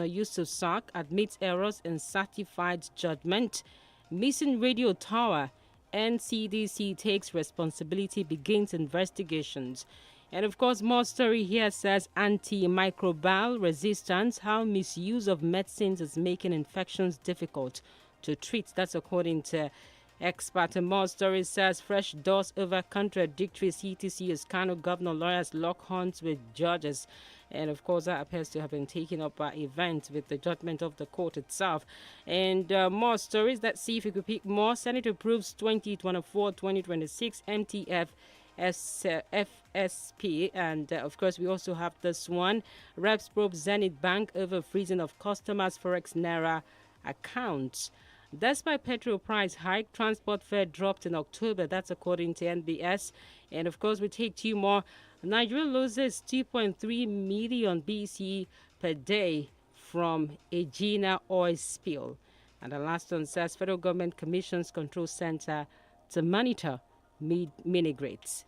Yusuf Sak admits errors in certified judgment. Missing radio tower. NCDC takes responsibility, begins investigations. And of course, more story here says antimicrobial resistance, how misuse of medicines is making infections difficult to treat. That's according to expert. And more story says fresh doors over contradictory CTC as Kano governor lawyers lock horns with judges. And of course, that appears to have been taken up by events with the judgment of the court itself. And more stories. Let's see if we could pick more. Senate approves 2024-2026 MTF FSP. And of course, we also have this one. Reps probe Zenith Bank over freezing of customers' Forex Naira accounts. Despite petrol price hike, transport fare dropped in October. That's according to NBS. And of course, we take two more. Nigeria loses 2.3 million BC per day from Egina oil spill. And the last one says federal government commissions control center to monitor mini grids.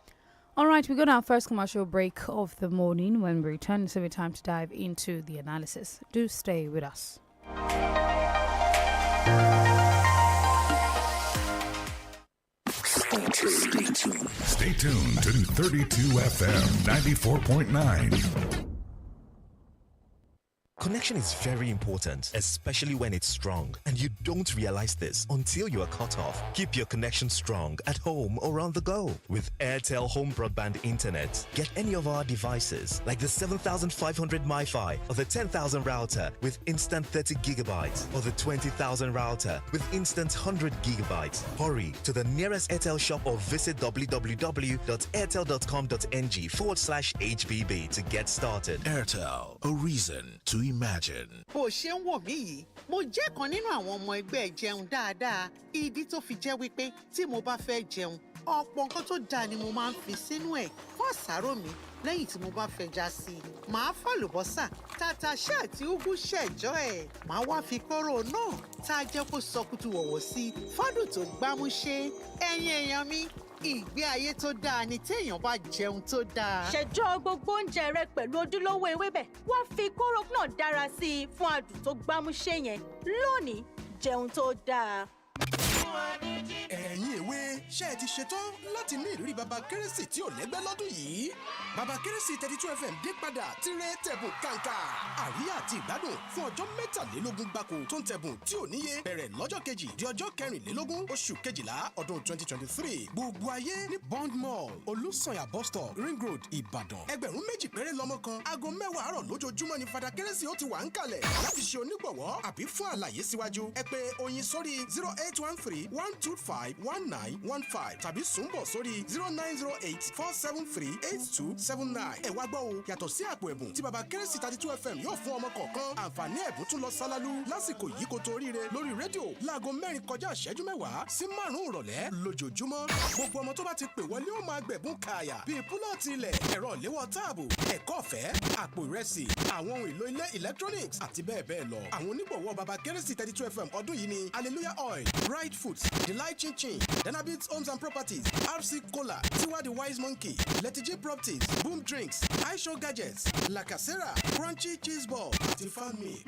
All right, we got our first commercial break of the morning. When we return, it's every time to dive into the analysis. Do stay with us. Stay tuned to 32 FM 94.9. Connection is very important, especially when it's strong, and you don't realize this until you are cut off. Keep your connection strong at home or on the go with INT'L Home Broadband Internet. Get any of our devices like the 7500 MiFi or the 10,000 router with instant 30 gigabytes or the 20,000 router with instant 100 gigabytes. Hurry to the nearest INT'L shop or visit www.airtel.com.ng/HBB to get started. INT'L, a reason to imagine. Bó ṣe ń wò mí yìí, mo jẹ́ kan nínú àwọn ọmọ ẹgbẹ́ jẹun dáadáa. Ìdí tó fi jẹ́ wípé tí mo bá fẹ́ jẹun, ọ̀pọ̀ nǹkan tó dáa ni mo máa ń fi sínú ẹ̀ fún àsáró mi. Lẹ́yìn tí mo bá fẹja sí i, màá fàlùbọ́sà, tàtàṣé àti úgú ṣẹ̀jọ́ ẹ̀. Màá wá fi kóró náà tá a jẹ́ kó sọkútù wọ̀wọ̀ sí i fọ́dún tó gbámúṣé. Ẹ̀yin èèyàn mi, ìgbé ayé tó dáa ni téèyàn bá jẹun tó dáa. Ṣẹjọ́ gbogbo oúnjẹ rẹ pẹ̀lú ojúlówó ewébẹ̀. Wá fi kóró náà dára sí i fún adùn tó gbámúṣé yẹn. Lónìí, jẹun tó dáa. Ẹ̀yin èwe, ṣé ẹ ti ṣetán láti ní ìrírí baba kérésì tí ò lẹ́gbẹ́ lọ́dún yìí? Baba kérésì 32 FM dé padà tirẹ̀ tẹ̀bùn kàǹkà. Àríyá àti ìgbádùn fún ọjọ́ mẹ́tàlélógún gbáko tó ń tẹ̀bùn tí ò níye bẹ̀rẹ̀ lọ́jọ́ kejì di ọjọ́ kẹrìnlélógún oṣù kejìlá ọdún 2023. Gbogbo ayé ní Bond Mall, Olúsànyà bus stop, Ring Road, Ìbàdàn. Ẹgbẹ̀rún méjì péré lọ́mọ kan. Aago 10 àárọ̀ lójoojúmọ́ ni fada kérésì ó ti wà ń kalẹ̀. Láti ṣe onígbọ̀wọ́ àbí fún àlàyé síwájú, ẹ pè Oyin sórí 0813-125-1915 tàbí Sùnbọ̀ sórí 0908-473-8279. Ẹ wá gbọ́ o, yàtọ̀ sí àpò ẹ̀bùn tí baba kérésì 32 FM yóò fún ọmọ kọ̀ọ̀kan, àǹfààní ẹ̀bùn tún lọ sálálú lásìkò yìí kó tó ríire lórí rédíò láago 4 kọjá ìṣẹ́jú 10 sí 5 ìrọ̀lẹ́ lójoojúmọ́. Gbogbo ọmọ tó bá ti pè wọlé ó máa gbẹ̀bùn kààyà bíi púlọ̀tì ilẹ̀, ẹ̀rọ ìléwọ́ táàbù, ẹ̀kọ́ ọ̀fẹ́, àpò ìrẹsì, àwọn ohun èlò ilé electronics àti bẹ́ẹ̀ bẹ́ẹ̀ lọ. Àwọn onígbọ̀wọ́ baba kérésì 32 FM ọdún yìí ni Hallelujah Oil, Bright Foods, Delight Chin Chin, Denabits Homes and Properties, RC Cola, Tiwa the Wise Monkey, Letty J Properties, Boom Drinks, iShow Gadgets, La Casera, Crunchy Cheese Ball, àti Fan Me.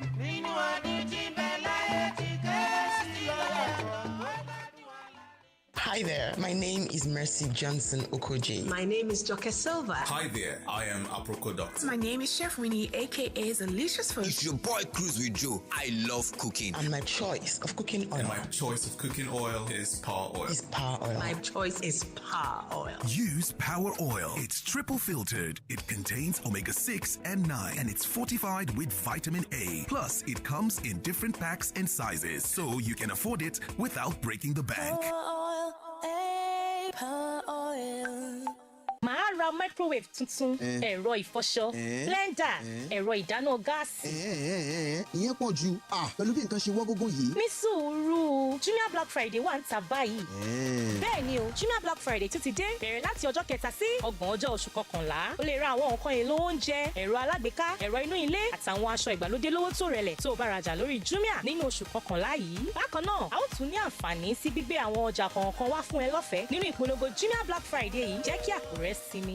Hi there, my name is Mercy Johnson Okoji. My name is Joke Silva. Hi there, I am Aproko Doctor. My name is Chef Winnie, aka Delicious Food. It's your boy Cruz with Joe. I love cooking. And my choice of cooking oil. And my choice of cooking oil is Power Oil. Is Power Oil. My choice is Power Oil. Use Power Oil. It's triple filtered. It contains omega-6 and 9, and it's fortified with vitamin A. Plus, it comes in different packs and sizes, so you can afford it without breaking the bank. Màá ra microwave tuntun, ẹ̀rọ ìfọṣọ, blender, ẹ̀rọ ìdáná gáàsì. Ìyẹn pọ̀ jù. Pẹ̀lú bí nǹkan ṣe wọ́ gógó yìí. Ní sùúrù, Jumia Black Friday wà ń ta báyìí. Bẹ́ẹ̀ ni o, Jumia Black Friday tún ti dé. Bẹ̀rẹ̀ láti ọjọ́ 3 sí 30 oṣù kọkànlá. O lè ra àwọn nǹkan èlò oúnjẹ, ẹ̀rọ alágbèéká, ẹ̀rọ inú ilé, àtàwọn aṣọ ìgbàlódé lówó tó rẹlẹ̀ tó o bá rajà lórí Jumia nínú oṣù kọkànlá yìí. Bákan náà, a ó tún ní àǹfààní sí gbígbé àwọn ọjà kọ̀ọ̀kan wá fún ẹ lọ́fẹ̀ẹ́ nínú ìpolongo Jumia Black Friday yìí. Jẹ́ kí àpò rẹ sinmi.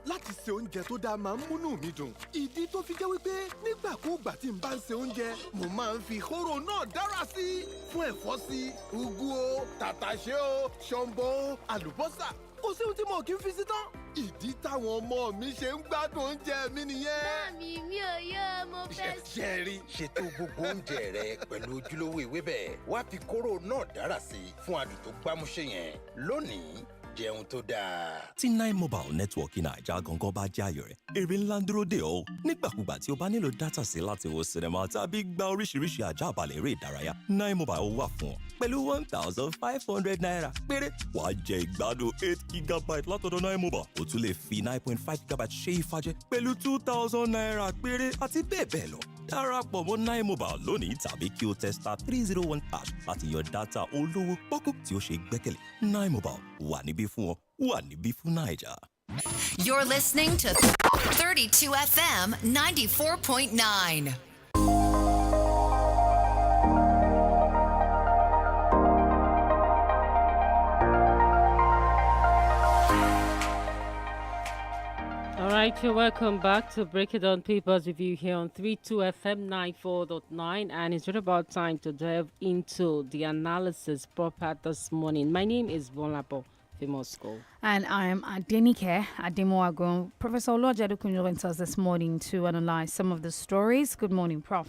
láti ṣe oúnjẹ tó dáa máa ń múnú mi dùn. Ìdí tó fi jẹ́ wípé nígbàkúùgbà tí n bá ń ṣe oúnjẹ, mo máa ń fi kóró náà dára sí i. Fún ẹ̀fọ́ sí, ugu o, tàtàṣé o, ṣọ̀mbọ̀ o, àlùbọ́sà. Kò sí ohun tí mo kì í fi sí tán. Ìdí táwọn ọmọ mi ṣe ń gbádùn oúnjẹ mi nìyẹn. Mami, mi ò yọ mo fẹ́ sí. Jerry, ṣètò gbogbo oúnjẹ rẹ pẹ̀lú ojúlówó ewébẹ̀. Wá fi kóró náà dára sí i fún adùn tó gbámúṣé yẹn. Lónìí, jẹun tó dáa. Tí Nine Mobile Network Naija gangan bá jẹ́ ayọ̀ rẹ̀, èrè ńlá ń dúró dè ọ́. Nígbàkúgbà tí o bá nílò dátà sí láti wo sinimá tàbí gba oríṣiríṣi àjàbalẹ̀ eré ìdárayá, Nine Mobile wà fún ọ. Pẹ̀lú 1,500 naira péré, wàá jẹ ìgbádùn 8 gigabyte látọ̀dọ̀ Nine Mobile. O tún lè fi 9.5 gigabyte ṣe ìfàjẹ pẹ̀lú 2,000 naira péré àti bẹ́ẹ̀ bẹ́ẹ̀ lọ. Darapọ̀ mọ́ Nine Mobile lónìí tàbí kí o tẹ *301# láti yan dátà olówó pọ́kú tí ó ṣe gbẹ́kẹ̀lé. Nine Mobile wà níbí fún ọ, wà níbí fún Naija. You're listening to 32 FM 94.9. All right, you're welcome back to Break It Down Papers Review here on 32 FM 94.9, and it's right about time to delve into the analysis proper this morning. My name is GBOLABO Moscow. And I am DENIKE Ademoagun. Professor Oluwajedukunjo joins us this morning to analyze some of the stories. Good morning, Prof.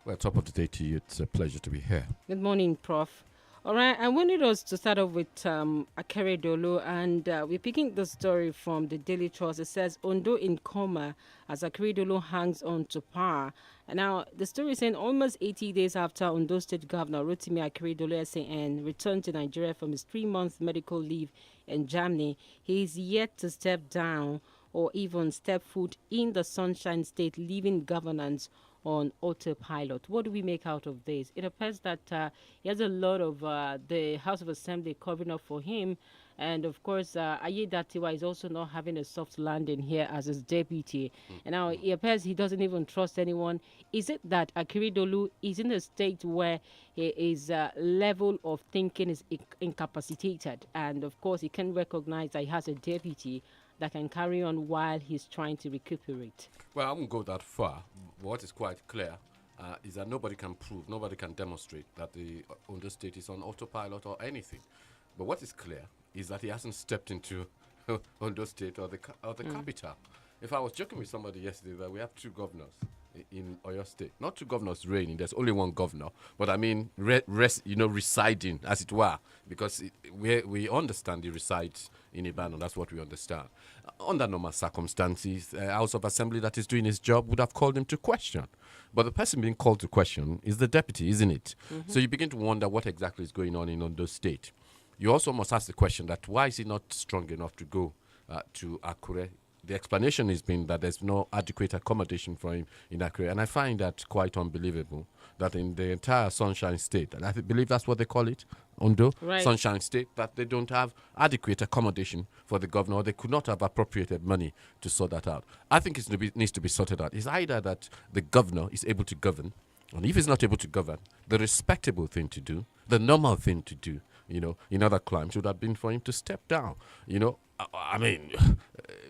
Well, top of the day to you. It's a pleasure to be here. Good morning, Prof. All right, I wanted us to start off with Akeredolu, and we're picking the story from the Daily Trust. It says, Ondo in coma as Akeredolu hangs on to power. And now, the story is saying almost 80 days after Ondo State Governor Rotimi Akeredolu SAN returned to Nigeria from his 3-month medical leave in Germany, he is yet to step down or even step foot in the Sunshine State, leaving governance on autopilot. What do we make out of this? It appears that he has a lot of the House of Assembly covering up for him. And of course, Ayedatiwa is also not having a soft landing here as his deputy. And now it appears he doesn't even trust anyone. Is it that Akeredolu is in a state where his level of thinking is incapacitated? And of course, he can recognize that he has a deputy that can carry on while he's trying to recuperate? Well, I won't go that far. What is quite clear is that nobody can prove, nobody can demonstrate that the Ondo State is on autopilot or anything. But what is clear is that he hasn't stepped into Ondo State or the capital. If I was joking with somebody yesterday that we have 2 governors in Oyo State, not 2 governors reigning, there's only 1 governor, but I mean residing, as it were, because we understand he resides in Ibadan. That's what we understand. Under normal circumstances, House of Assembly that is doing his job would have called him to question. But the person being called to question is the deputy, isn't it? So you begin to wonder what exactly is going on in Ondo State. You also must ask the question that why is he not strong enough to go to Akure? The explanation has been that there's no adequate accommodation for him in Akure. And I find that quite unbelievable, that in the entire Sunshine State, and I believe that's what they call it, Ondo, right. Sunshine State, that they don't have adequate accommodation for the governor, or they could not have appropriated money to sort that out. I think it needs to be sorted out. It's either that the governor is able to govern, and if he's not able to govern, the respectable thing to do, the normal thing to do, in other climes would have been for him to step down. I mean,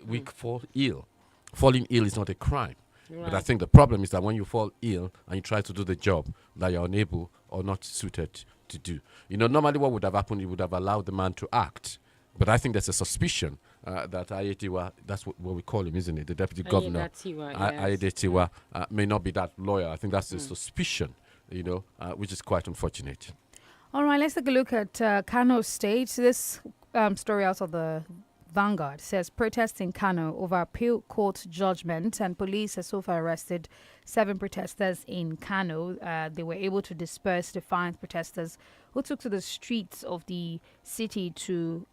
we fall ill. Falling ill is not a crime. Right. But I think the problem is that when you fall ill and you try to do the job that you're unable or not suited to do. Normally what would have happened, you would have allowed the man to act. But I think there's a suspicion that Ayedatiwa, that's what we call him, isn't it? The deputy governor, Ayedatiwa, may not be that loyal. I think that's the suspicion, which is quite unfortunate. All right, let's take a look at Kano State. This story out of the Vanguard says protests in Kano over appeal court judgment, and police has so far arrested 7 protesters in Kano. They were able to disperse defiant protesters who took to the streets of the city to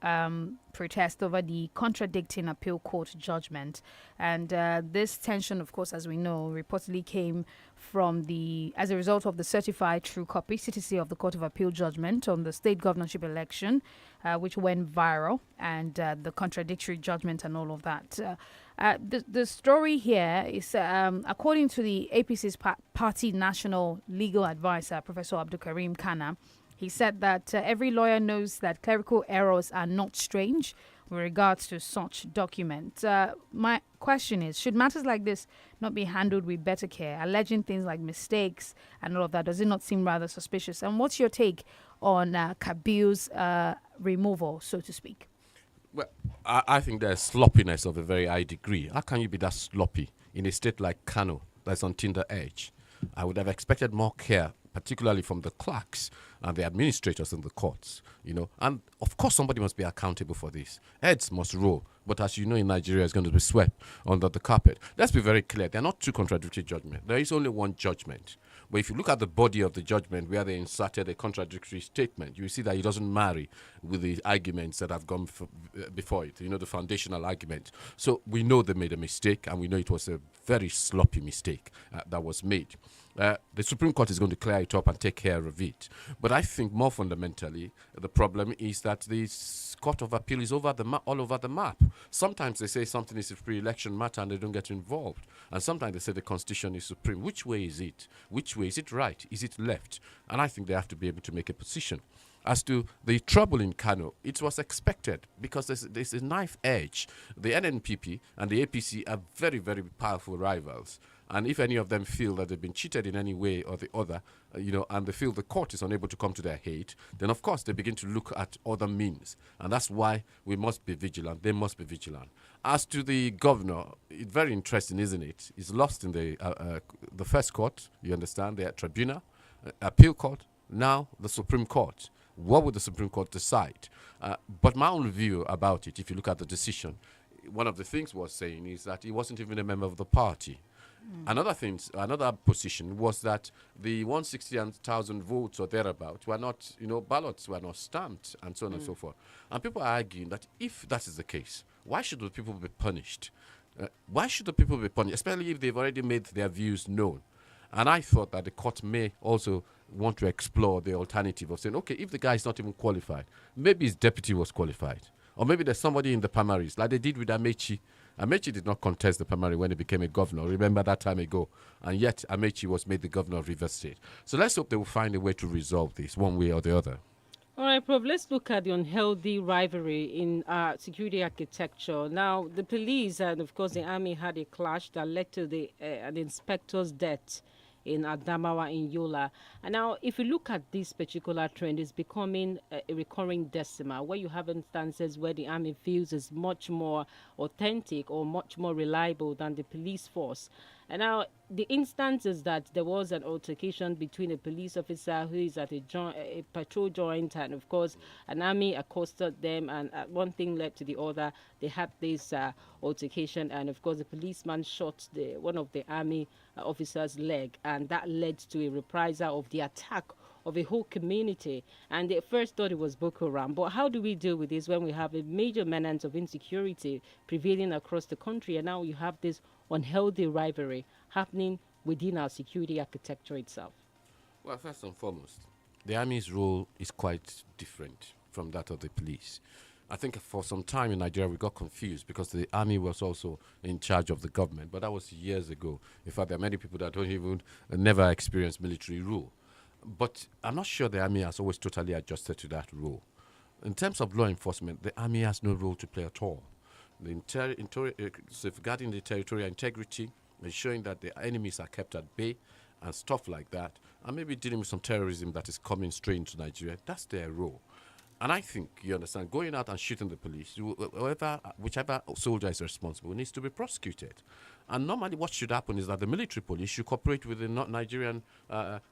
protest over the contradicting appeal court judgment. And this tension, of course, as we know, reportedly came from as a result of the certified true copy CTC of the Court of Appeal judgment on the state governorship election, which went viral, and the contradictory judgment and all of that. The story here is, according to the APC's party national legal advisor, Professor Abdul Karim Kana, he said that every lawyer knows that clerical errors are not strange with regards to such documents. My question is, should matters like this not be handled with better care? Alleging things like mistakes and all of that, does it not seem rather suspicious? And what's your take on Kabil's removal, so to speak? Well, I think there's sloppiness of a very high degree. How can you be that sloppy in a state like Kano that's on Tinder edge? I would have expected more care, particularly from the clerks and the administrators in the courts, And of course, somebody must be accountable for this. Heads must roll. But as you know, in Nigeria, it's going to be swept under the carpet. Let's be very clear. They're not two contradictory judgments. There is only one judgment. But if you look at the body of the judgment where they inserted a contradictory statement, you will see that it doesn't marry with the arguments that have gone before it, the foundational argument. So we know they made a mistake, and we know it was a very sloppy mistake that was made. The Supreme Court is going to clear it up and take care of it. But I think more fundamentally, the problem is that the Court of Appeal is all over the map. Sometimes they say something is a pre-election matter and they don't get involved. And sometimes they say the Constitution is supreme. Which way is it? Which way? Is it right? Is it left? And I think they have to be able to make a position. As to the trouble in Kano, it was expected because there's a knife edge. The NNPP and the APC are very, very powerful rivals. And if any of them feel that they've been cheated in any way or the other, and they feel the court is unable to come to their aid, then of course they begin to look at other means. And that's why we must be vigilant. They must be vigilant. As to the governor, it's very interesting, isn't it? He's lost in the first court, you understand, the tribunal, appeal court, now the Supreme Court. What would the Supreme Court decide? But my own view about it, if you look at the decision, one of the things was saying is that he wasn't even a member of the party. Another position was that the 160,000 votes or thereabout were not, ballots were not stamped and so on and so forth. And people are arguing that if that is the case, why should the people be punished? Why should the people be punished, especially if they've already made their views known? And I thought that the court may also want to explore the alternative of saying, okay, if the guy is not even qualified, maybe his deputy was qualified. Or maybe there's somebody in the primaries, like they did with Amechi. Amechi did not contest the primary when he became a governor. Remember that time ago. And yet, Amechi was made the governor of Rivers State. So let's hope they will find a way to resolve this one way or the other. All right, Prof, let's look at the unhealthy rivalry in security architecture. Now, the police and, of course, the army had a clash that led to an inspector's death in Adamawa in Yola. And now, if you look at this particular trend, it's becoming a recurring decimal, where you have instances where the army feels is much more authentic or much more reliable than the police force. And now, the instance is that there was an altercation between a police officer who is at a patrol joint, and of course, an army accosted them, and one thing led to the other. They had this altercation, and of course, the policeman shot one of the army officer's leg, and that led to a reprisal of the attack of a whole community. And they first thought it was Boko Haram. But how do we deal with this when we have a major menace of insecurity prevailing across the country, and now you have this unhealthy rivalry happening within our security architecture itself? Well, first and foremost, the army's role is quite different from that of the police. I think for some time in Nigeria we got confused because the army was also in charge of the government, but that was years ago. In fact, there are many people that don't even never experience military rule. But I'm not sure the army has always totally adjusted to that role. In terms of law enforcement, the army has no role to play at all. Safeguarding the territorial integrity, ensuring that the enemies are kept at bay and stuff like that, and maybe dealing with some terrorism that is coming straight into Nigeria, that's their role. And I think, you understand, going out and shooting the police, whichever soldier is responsible needs to be prosecuted. And normally what should happen is that the military police should cooperate with the Nigerian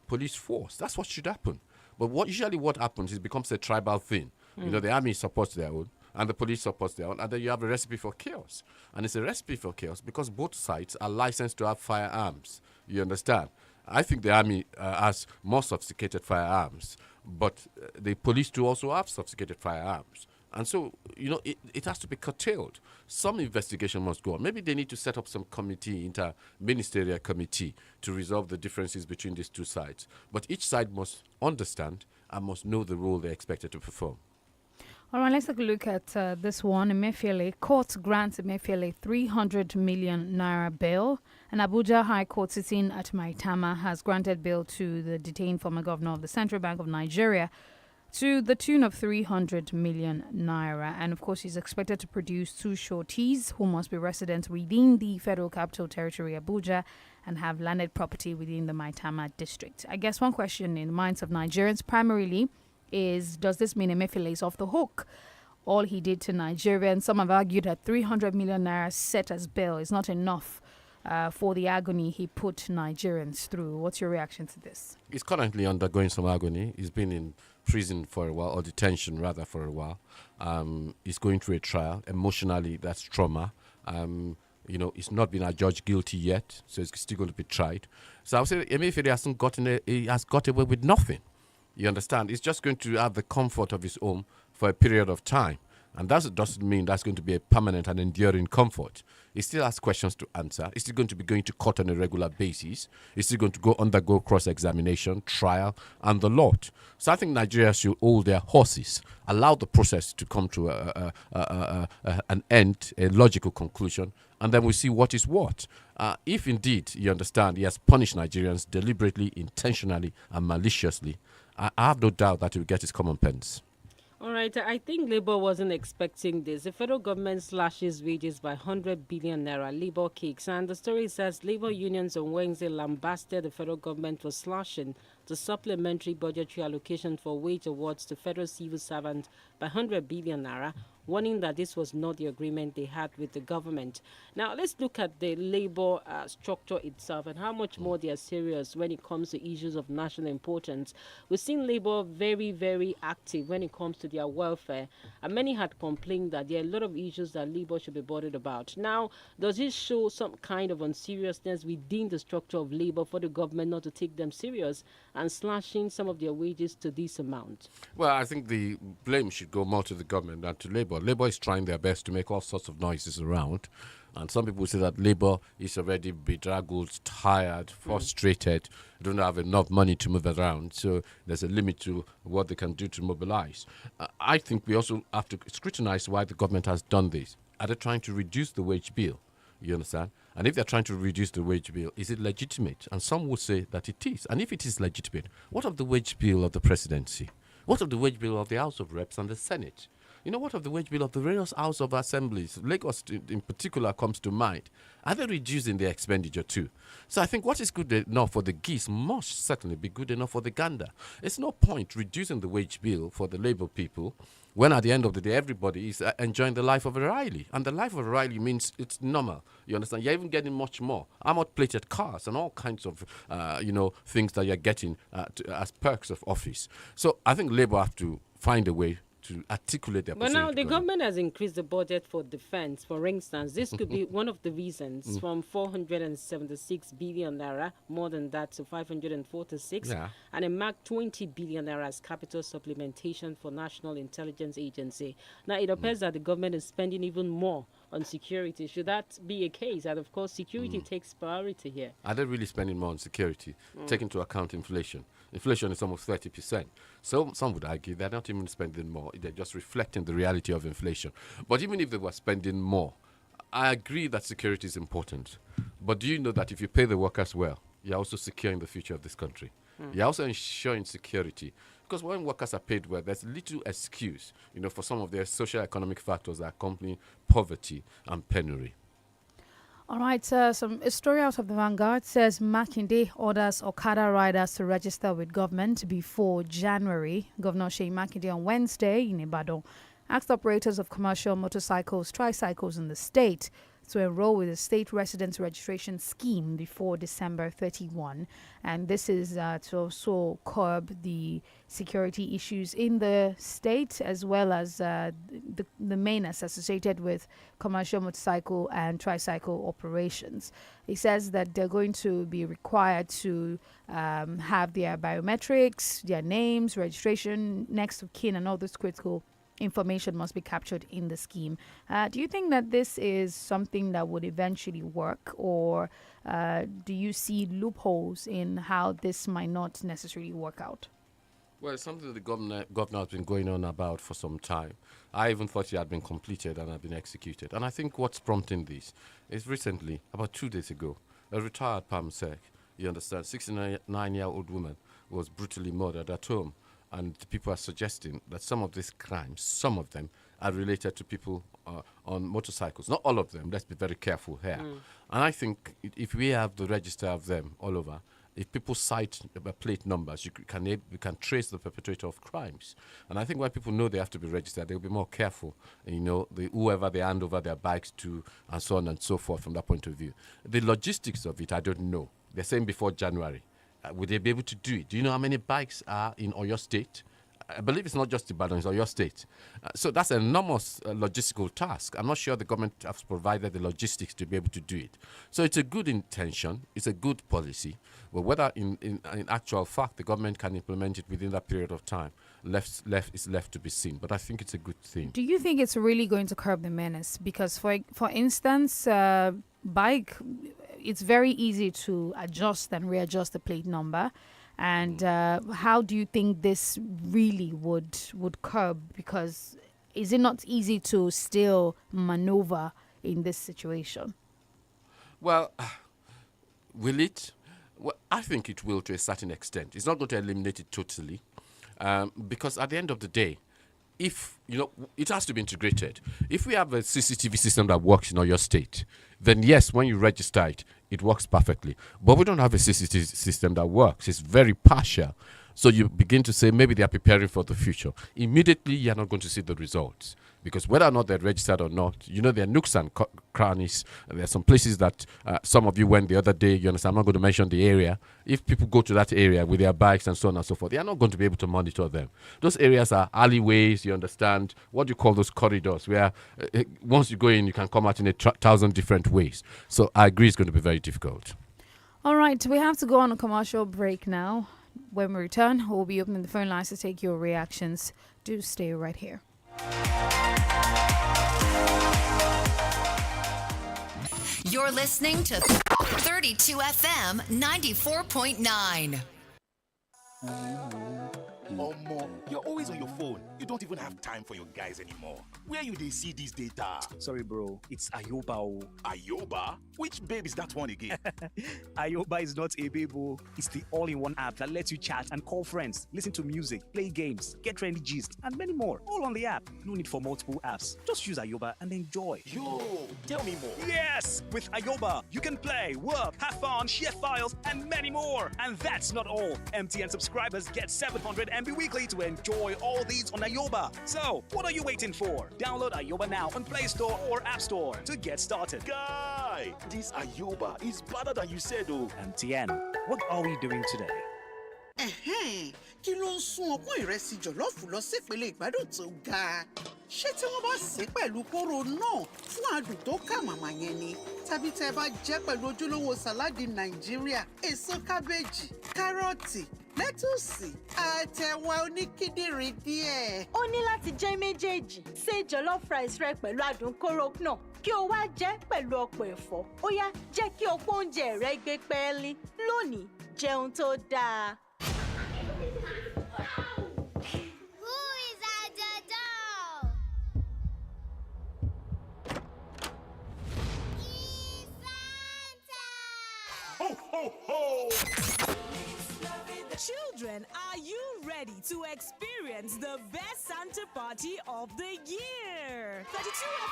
police force. That's what should happen. But usually what happens is it becomes a tribal thing. The army supports their own, and the police supports their own, and then you have a recipe for chaos. And it's a recipe for chaos because both sides are licensed to have firearms. You understand? I think the army has more sophisticated firearms, but the police do also have sophisticated firearms. And so, it has to be curtailed. Some investigation must go on. Maybe they need to set up some inter-ministerial committee to resolve the differences between these two sides. But each side must understand and must know the role they're expected to perform. All right, let's take a look at this one. Emefiele, court grants Emefiele 300 million naira bail. An Abuja High Court sitting at Maitama has granted bail to the detained former governor of the Central Bank of Nigeria, to the tune of 300 million naira. And of course, he's expected to produce 2 sureties who must be residents within the Federal Capital Territory, Abuja, and have landed property within the Maitama district. I guess one question in the minds of Nigerians primarily is, does this mean Emefiele is off the hook? All he did to Nigerians, some have argued that 300 million naira set as bail is not enough for the agony he put Nigerians through. What's your reaction to this? He's currently undergoing some agony. He's been in prison for a while, or detention rather, for a while. He's going through a trial. Emotionally, that's trauma. He's not been adjudged guilty yet, so he's still going to be tried. So I would say Emefiele he has got away with nothing. You understand? He's just going to have the comfort of his home for a period of time. And that doesn't mean that's going to be a permanent and enduring comfort. He still has questions to answer. He's still going to be going to court on a regular basis. He's still going to undergo cross-examination, trial, and the lot. So I think Nigeria should hold their horses, allow the process to come to an end, a logical conclusion, and then we see what is what. If indeed, you understand, he has punished Nigerians deliberately, intentionally, and maliciously, I have no doubt that he will get his comeuppance. All right, I think Labour wasn't expecting this. The federal government slashes wages by 100 billion naira, Labour kicks. And the story says Labour unions on Wednesday lambasted the federal government for slashing the supplementary budgetary allocation for wage awards to federal civil servants by 100 billion naira, warning that this was not the agreement they had with the government. Now, let's look at the Labour structure itself and how much more they are serious when it comes to issues of national importance. We've seen Labour very, very active when it comes to their welfare, and many had complained that there are a lot of issues that Labour should be bothered about. Now, does this show some kind of unseriousness within the structure of Labour for the government not to take them serious and slashing some of their wages to this amount? Well, I think the blame should go more to the government than to Labour. Labour is trying their best to make all sorts of noises around. And some people say that Labour is already bedraggled, tired, frustrated, don't have enough money to move around. So there's a limit to what they can do to mobilize. I think we also have to scrutinize why the government has done this. Are they trying to reduce the wage bill? You understand? And if they're trying to reduce the wage bill, is it legitimate? And some would say that it is. And if it is legitimate, what of the wage bill of the presidency? What of the wage bill of the House of Reps and the Senate? What of the wage bill of the various House of Assemblies? Lagos in particular comes to mind. Are they reducing their expenditure too? So I think what is good enough for the geese must certainly be good enough for the gander. It's no point reducing the wage bill for the Labour people when at the end of the day everybody is enjoying the life of a Riley. And the life of a Riley means it's normal. You understand? You're even getting much more. Armored-plated cars and all kinds of, things that you're getting as perks of office. So I think Labour have to find a way to articulate their position. But now the government has increased the budget for defense. For instance, this could be one of the reasons from 476 billion naira, more than that, to 546, and a marked 20 billion naira as capital supplementation for National Intelligence Agency. Now it appears that the government is spending even more on security. Should that be a case? And of course, security takes priority here. Are they really spending more on security? Take into account inflation. Inflation is almost 30%. So some would argue they're not even spending more. They're just reflecting the reality of inflation. But even if they were spending more, I agree that security is important. But do you know that if you pay the workers well, you're also securing the future of this country? You're also ensuring security. Because when workers are paid well, there's little excuse, for some of their social economic factors that accompany poverty and penury. All right, a story out of the Vanguard says Makinde orders Okada riders to register with government before January. Governor Sheyi Makinde on Wednesday in Ibadan asked operators of commercial motorcycles, tricycles in the state to enroll with the state residence registration scheme before December 31. And this is to also curb the security issues in the state, as well as the menace associated with commercial motorcycle and tricycle operations. He says that they're going to be required to have their biometrics, their names, registration, next of kin, and all this critical information must be captured in the scheme. Do you think that this is something that would eventually work, or do you see loopholes in how this might not necessarily work out? Well, it's something the governor has been going on about for some time. I even thought it had been completed and had been executed. And I think what's prompting is recently, about 2 days ago, a retired PAMSEC, 69-year-old woman, was brutally murdered at home. and people are suggesting that some of these crimes, some of them, are related to people on motorcycles. Not all of them. Let's be very careful here. And I think if we have the register of them all over, if people cite plate numbers, you can trace the perpetrator of crimes. And I think when people know they have to be registered, they'll be more careful. Whoever they hand over their bikes to, and so on and so forth. From that point of view, the logistics of it, I don't know. They're saying before January. Would they be able to do it? Do you know how many bikes are in Oyo State? I believe it's not just Ibadan, it's Oyo State. So that's an enormous logistical task. I'm not sure the government has provided the logistics to be able to do it. So it's a good intention, it's a good policy, but whether in actual fact the government can implement it within that period of time, is left to be seen. But I think it's a good thing. Do you think it's really going to curb the menace? Because, for instance, bike, it's very easy to adjust and readjust the plate number. And how do you think this really would curb? Because is it not easy to still maneuver in this situation? Well, will it? Well, I think it will to a certain extent. It's not going to eliminate it totally, because at the end of the day, if, it has to be integrated. If we have a CCTV system that works in your state, then yes, when you register it, it works perfectly. But we don't have a CCTV system that works. It's very partial. So you begin to say maybe they are preparing for the future. Immediately, you're not going to see the results. Because whether or not they're registered or not, there are nooks and crannies. There are some places that some of you went the other day. You understand? I'm not going to mention the area. If people go to that area with their bikes and so on and so forth, they are not going to be able to monitor them. Those areas are alleyways, you understand? What do you call those corridors? Where once you go in, you can come out in 1,000 different ways. So I agree it's going to be very difficult. All right, we have to go on a commercial break now. When we return, we'll be opening the phone lines to take your reactions. Do stay right here. You're listening to 32 FM 94.9. Omo, you're always on your phone. You don't even have time for your guys anymore. Where you they see this data? Sorry, bro. It's Ayoba. Ayoba? Which babe is that one again? Ayoba is not a babe. It's the all-in-one app that lets you chat and call friends, listen to music, play games, get trendy gist, and many more. All on the app. No need for multiple apps. Just use Ayoba and enjoy. Yo, tell me more. Yes! With Ayoba, you can play, work, have fun, share files, and many more. And that's not all. MTN subscribers get 700 MB weekly to enjoy all these on Ayoba. So, what are you waiting for? Download Ayoba now on Play Store or App Store to get started. Guy, this Ayoba is better than you said, oh. MTN, what are we doing today? Kí ló ń sún ọpọ́n ìrẹsì jọ̀lọ́ọ̀fù lọ sípele ìgbádùn tó ga? Ṣé tí wọ́n bá sè é pẹ̀lú kóró náà fún adùn tó kà màmá yẹn ni? Tàbí tẹ́ bá jẹ́ pẹ̀lú ojúlówó sàláàdì Nàìjíríà, èso kábéèjì, kárọ̀tì, lẹ́tùsì, àtẹ̀wà oníkíndìnrín díẹ̀. Ó ní láti jẹ́ méjèèjì. Ṣe jollof rice rẹ pẹ̀lú adùn kóró náà kí o wá jẹ́ pẹ̀lú ọ̀pọ̀ ẹ̀fọ́. Ó yá, jẹ́ kí ọ̀pọ̀ oúnjẹ rẹ gbé pẹ́ẹ́lí. Lónìí, jẹun tó dáa. Ho, ho, ho! Children, are you ready to experience the best Santa party of the year? 32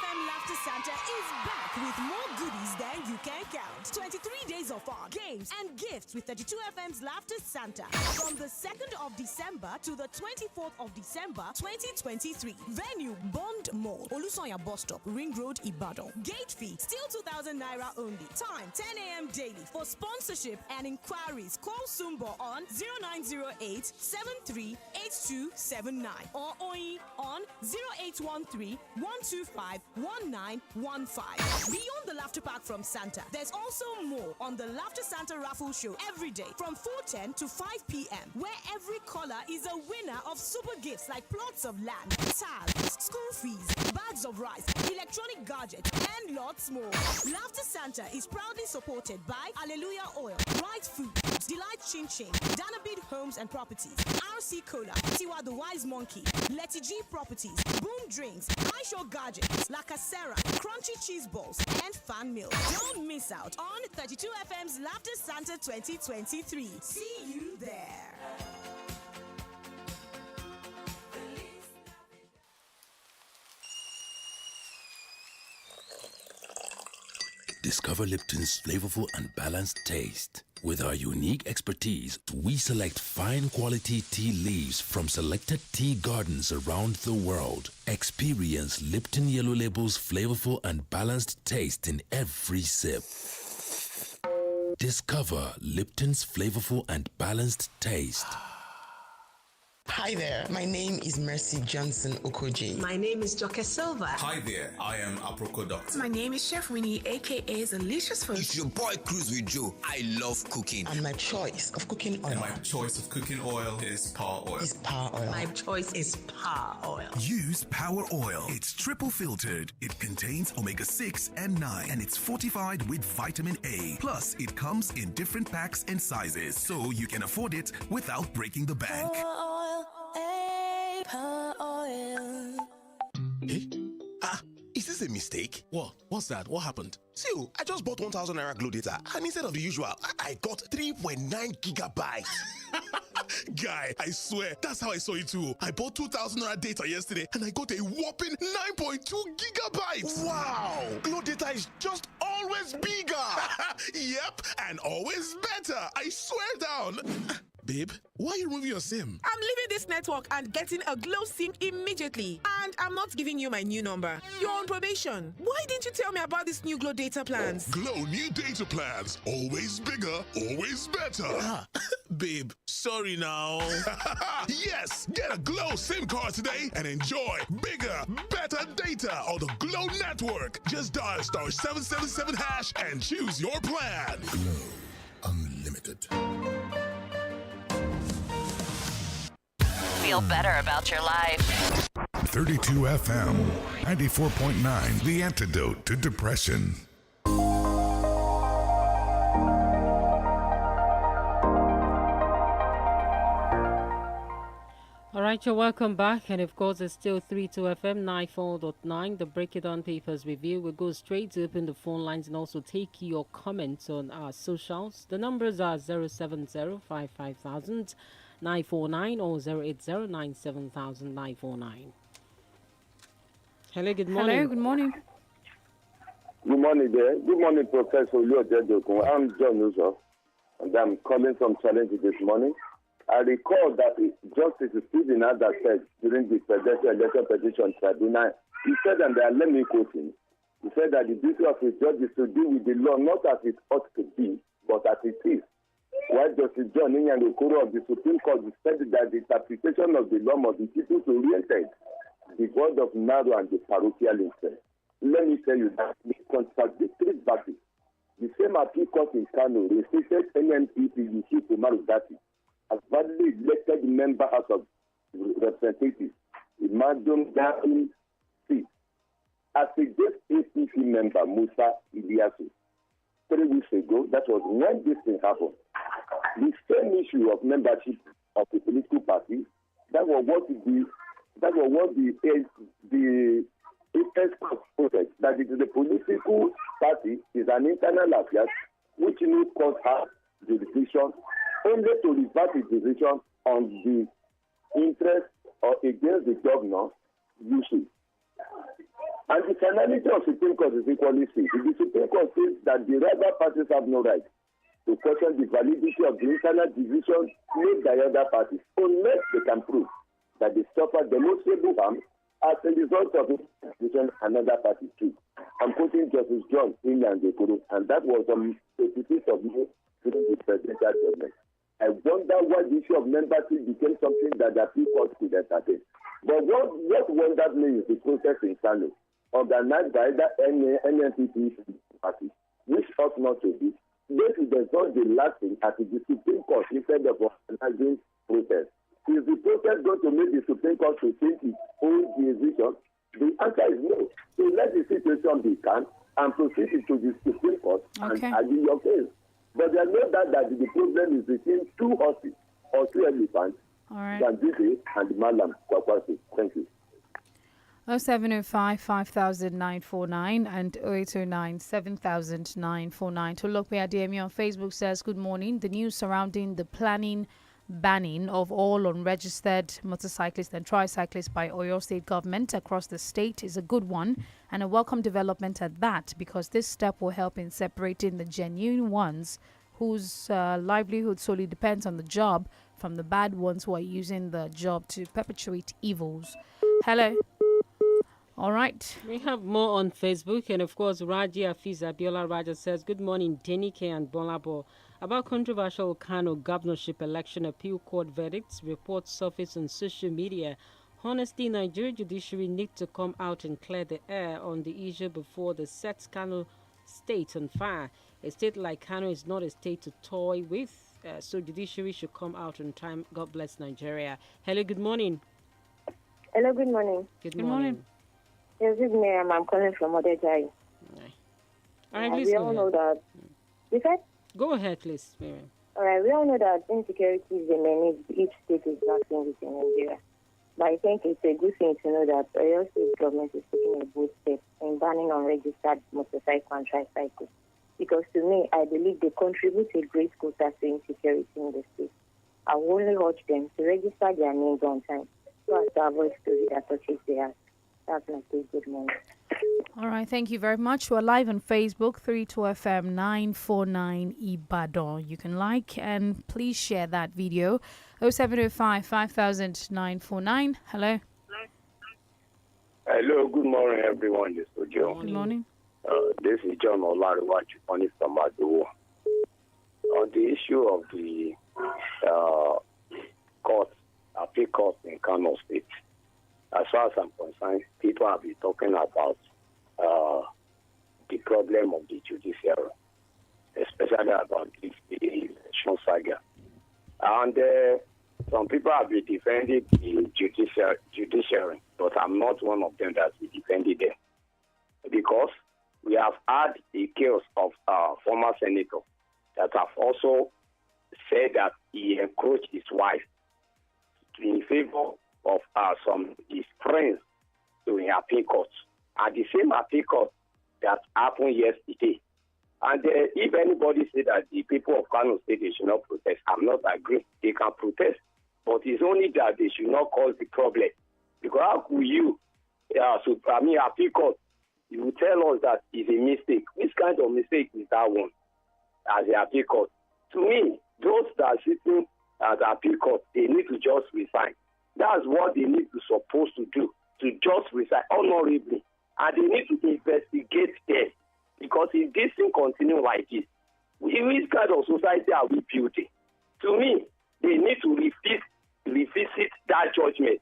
FM Laughter Santa is back with more goodies than you can count. 23 days of fun, games, and gifts with 32 FM's Laughter Santa from the 2nd of December to the 24th of December 2023. Venue Bond Mall, Olusoya Bus Stop, Ring Road, Ibadan. Gate fee still 2,000 naira only. Time 10 a.m. daily. For sponsorship and inquiries, call Sumbo on 0908 738279 or OI on 0813 125 1915. Beyond the Laughter Park from Santa, there's also more on the Laughter Santa raffle show every day from 4:10 to 5 p.m. where every caller is a winner of super gifts like plots of land, tiles, school fees, bags of rice, electronic gadgets, and lots more. Laughter Santa is proudly supported by Alleluia Oil, Right Food, Delight Chin Chin, Danabid Homes and Properties, RC Cola, Tiwa the Wise Monkey, Letty G Properties, Boom Drinks, iShow Gadgets, La Casera, Crunchy Cheese Balls, and Fan Meal. Don't miss out on 32 FM's Laughter Santa 2023. See you there. Discover Lipton's flavorful and balanced taste. With our unique expertise, we select fine quality tea leaves from selected tea gardens around the world. Experience Lipton Yellow Label's flavorful and balanced taste in every sip. Discover Lipton's flavorful and balanced taste. Hi there, my name is Mercy Johnson Okoji. My name is Joke Silva. Hi there, I am Aproko Doctor. My name is Chef Winnie, aka Delicious Food. It's your boy Cruise with Joe. I love cooking. And my choice of cooking oil. And my choice of cooking oil is Power Oil. Is Power Oil. My choice is Power Oil. Use Power Oil. It's triple filtered. It contains omega-6 and 9, and it's fortified with vitamin A. Plus, it comes in different packs and sizes, so you can afford it without breaking the bank. Is this a mistake? What? What's that? What happened? See, I just bought 1,000 Naira Glow data, and instead of the usual, I got 3.9 gigabytes. Guy, I swear, that's how I saw it too. I bought 2,000 Naira data yesterday, and I got a whopping 9.2 gigabytes. Wow! Glow data is just always bigger. Yep, and always better. I swear down. Babe, why are you removing your SIM? I'm leaving this network and getting a Glow SIM immediately. And I'm not giving you my new number. You're on probation. Why didn't you tell me about these new Glow data plans? Glow new data plans. Always bigger, always better. Babe, sorry now. Yes, get a Glow SIM card today and enjoy bigger, better data on the Glow network. Just dial *777# and choose your plan. Glow Unlimited. Feel better about your life. 32 FM, 94.9, the antidote to depression. All right, you're welcome back. And of course, it's still 32 FM 94.9, the Break It On Papers review. We'll go straight to open the phone lines and also take your comments on our socials. The numbers are 070 55000 949 or 08097,949. Hello, good morning. Hello, good morning. Good morning there. Good morning, Professor Leo. I'm John Uzo, and I'm calling from Challenge this morning. I recall that Justice Stephen Adler said during the Presidential Election Petition Tribunal, he said, and let me quote him, he said that the duty of a judge is to deal with the law not as it ought to be, but as it is. While Justice John Inyan Okoro of the Supreme Court said that the interpretation of the law must be people-oriented, devoid of narrow and the parochial interest. Let me tell you that the contradictory verses, the same appeal court in Kano restricted NNPP Yusuf Umaru Dati as validly elected member House of Representatives, Madam Dati seat, as a guest APC member Musa Iliasu. 3 weeks ago, that was when this thing happened. The same issue of membership of the political party, that was what the ESCOT protest, that it is the political party is an internal affair which no court has jurisdiction only to revert the decision on the interest or against the governor usage. And the finality of Supreme Court is equally safe. The Supreme Court says that the rival parties have no right to question the validity of the internal decisions made by other parties unless they can prove that they suffered demonstrable harm as a result of the decision another party took. I'm quoting Justice John Inyan Okoro, and that was on the 25th of May during the presidential judgment. I wonder why the issue of membership became something that the appeal court could entertain. But what wondered me is the process in Kano, organized by the NNPP party, which ought not to be. This is the last thing at the Supreme Court instead of organizing protest. Is the protest going to make the Supreme Court to take its own decision? The answer is no. So let the situation be calm and proceed it to the Supreme Court and argue your case. But there is no doubt that the problem is between two horses or two elephants, Zanzibar and Malam Kwakwasi. Thank you. 0705 5,949 and 0809 7,949. Tolokwe Ademi on Facebook says, good morning. The news surrounding the banning of all unregistered motorcyclists and tricyclists by Oyo State government across the state is a good one and a welcome development at that, because this step will help in separating the genuine ones whose livelihood solely depends on the job from the bad ones who are using the job to perpetuate evils. Hello. All right. We have more on Facebook, and of course, Raji Afiz Abiola Raja says, "Good morning, Denike and GBOLABO. About controversial Kano governorship election appeal court verdicts, reports surface on social media. Honestly, Nigerian judiciary need to come out and clear the air on the issue before they set Kano state on fire. A state like Kano is not a state to toy with, so judiciary should come out on time. God bless Nigeria." Hello, good morning. Hello, good morning. Good morning. Yes, this is Miriam. I'm calling from Odejai. All right, please we go all ahead. know that. You said? Go ahead, please, Miriam. All right, we all know that insecurity is the main each state is grappling with in Nigeria. But I think it's a good thing to know that Oyo State government is taking a bold step in banning unregistered motorcycle and tricycle. Because to me, I believe they contribute a great quota to insecurity in the state. I will only urge them to register their names on time so as to avoid stories that touches their. That's my take. Good morning. All right, thank you very much. We're live on Facebook, 32FM 949 Ibadan. You can like and please share that video. 0705 5000 949. Hello. Hello, good morning, everyone in the studio. Good morning. This is John Olariwaju from Adowo. On the issue of the appeal court in Kano State, as far as I'm concerned, people have been talking about the problem of the judiciary, especially about the election saga. And some people have been defending the judiciary, but I'm not one of them that will defend them. Because we have had a case of former senator that have also said that he encroached his wife in favor of some his friends during appeal court. And the same appeal court that happened yesterday. And if anybody say that the people of Kano State they should not protest, I'm not agree. They can protest, but it's only that they should not cause the problem. Because how could you, appeal court, you will tell us that it's a mistake. Which kind of mistake is that one as the appeal court? To me, those that are sitting at the appeal court, they need to just resign. That's what they need to supposed to do, to just resign honorably. And they need to investigate them. Because if this thing continue like this, which kind of society are we building? To me, they need to revisit that judgment.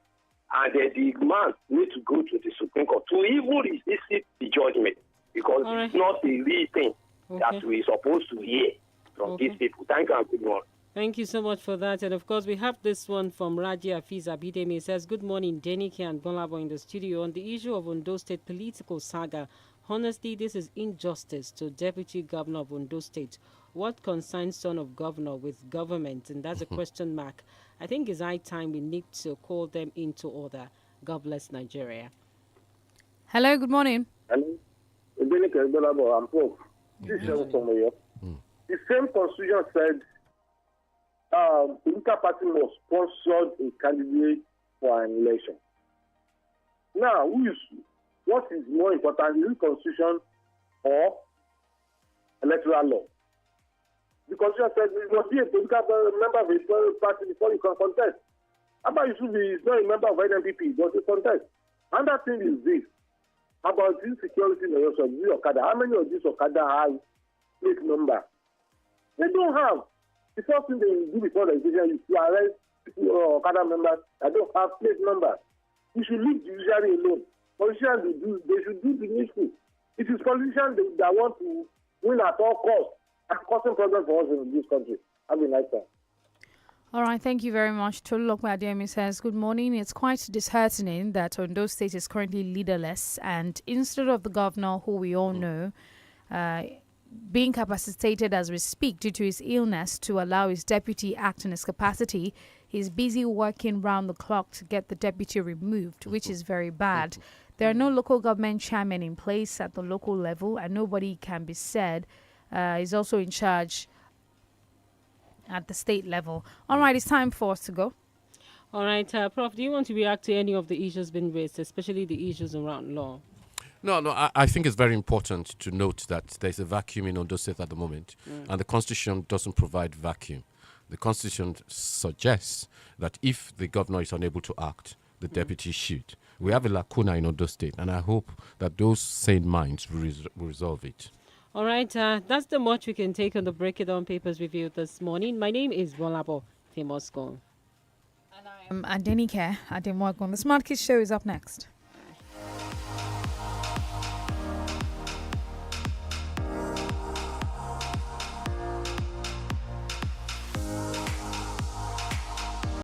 And the man need to go to the Supreme Court to even revisit the judgment. Because it's not the real thing that we're supposed to hear from these people. Thank you and good morning. Thank you so much for that. And of course, we have this one from Raji Afiz Abidemi. It says, "Good morning, Denike and GBOLABO in the studio. On the issue of Ondo State political saga, honestly, this is injustice to Deputy Governor of Ondo State. What concerns son of governor with government?" And that's a question mark. I think it's high time we need to call them into order. God bless Nigeria. Hello, good morning. Hello. Denike and GBOLABO, I'm Pope. This is from Oyo. The same constitution said political party must sponsor a candidate for an election. Now, what is more important, is it constitution or electoral law? The constitution says you must be a political member of a party before you can contest. Abba Yusuf is not a member of NPP, but he contest. Another thing is this, about insecurity in the Okada. How many of these Okada have plate number? They don't have. The first thing they do before the decision is to arrest Okada members that don't have plate numbers. We should leave the judiciary alone. Politicians, they should do the needful. It is politicians that want to win at all costs and causing problems for us in this country. Have a nice time. All right, thank you very much. Tolulokwe Adeyemi says, "Good morning. It's quite disheartening that Ondo State is currently leaderless, and instead of the governor, who we all know, being capacitated as we speak due to his illness to allow his deputy act in his capacity, he's busy working round the clock to get the deputy removed, which is very bad. There are no local government chairmen in place at the local level, and nobody can be said is also in charge at the state level." All right, it's time for us to go. All right, Prof, do you want to react to any of the issues being raised, especially the issues around law? No, I think it's very important to note that there's a vacuum in Ondo State at the moment, and the Constitution doesn't provide vacuum. The Constitution suggests that if the governor is unable to act, the deputy should. We have a lacuna in Ondo State, and I hope that those sane minds will resolve it. All right, that's the much we can take on the Break It Down Papers review this morning. My name is GBOLABO Timosco. And DENIKE Ademwagon. The Smart Kids Show is up next.